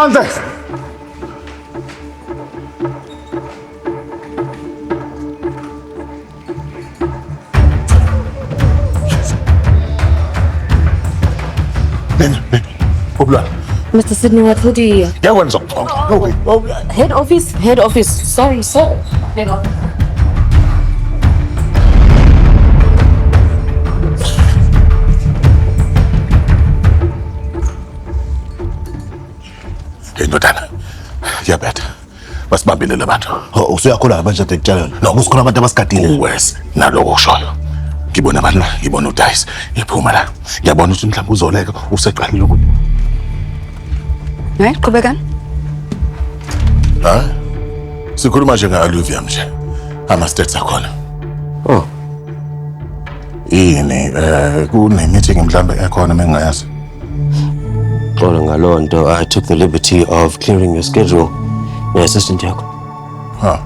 Phandle. Obla. Mr. Sydney Watudi. Yakwenza. Head office. Sorry, sir. Head office. Ndodana. Yabetha. Basibambile labantu. Usuyakhona manje ekutshaleni. No, kusikhona abantu abasigadile. Uwes naloko ushoyo. Ngibona abantu la, ngibona uDayisi. Iphuma la. Ngiyabona ukuthi mhlawumbe uzoleka useqalile ukuthi. Qhubekani. Ha? Sikhuluma nje nga-Olivia nje. Ama-stats akhona. Oh. Yini kune-meeting mhlawumbe ekhona mengingayazi. Xolo ngaloo nto, I took the liberty of clearing your schedule. Ne-assistant yakho. Ha.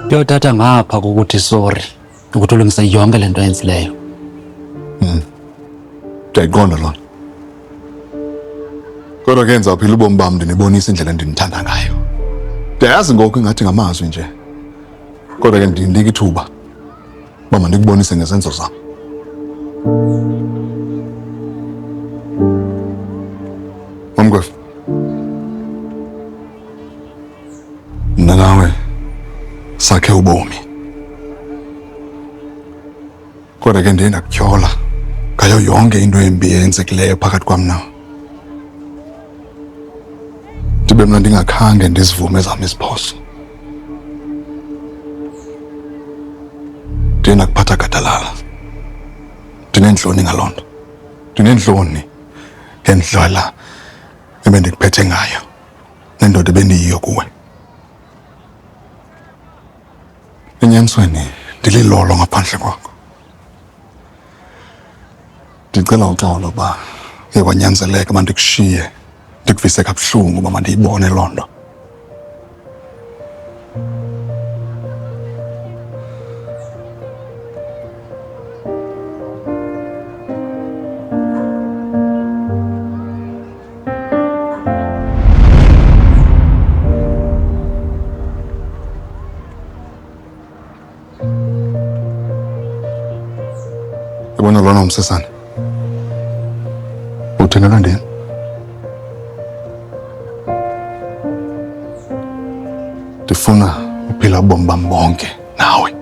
Yothatha ngapha kokuthi sorry ukuthi ulungisa yonke lento yenzileyo. Ndiyayiqonda lona. Kodwa ke ngizaphila ubomi bami ndinibonisa indlela endinithanda ngayo. Ndiyayazi ngoku ingathi ngamazwi nje. Kodwa ke ndinika ithuba uba mandikubonise ngezenzo zam. Mamgwefu. Mna nawe sakhe ubomi. Kodwa ke ndiye ndakutyhola ngayo yonke into embi eyenzekileyo phakathi kwam nawe. Ndibe mna ndingakhange ndizivume zam iziphoso. Ndiye ndakuphatha gadalala. Ndineentloni ngaloo nto. Ndineentloni ngendlela ebendikuphethe ngayo nendoda ebendiyiyo kuwe. Enyanisweni ndililolo ngaphandle kwakho. Ndicela uxolo uba uye kwanyanzeleka uba ndikushiye ndikuvise kabuhlungu uba mandiyibone loo nto. Yabona lona umsesane. Uthengelwa ndini? Ndifuna uphila ubomi bam bonke nawe.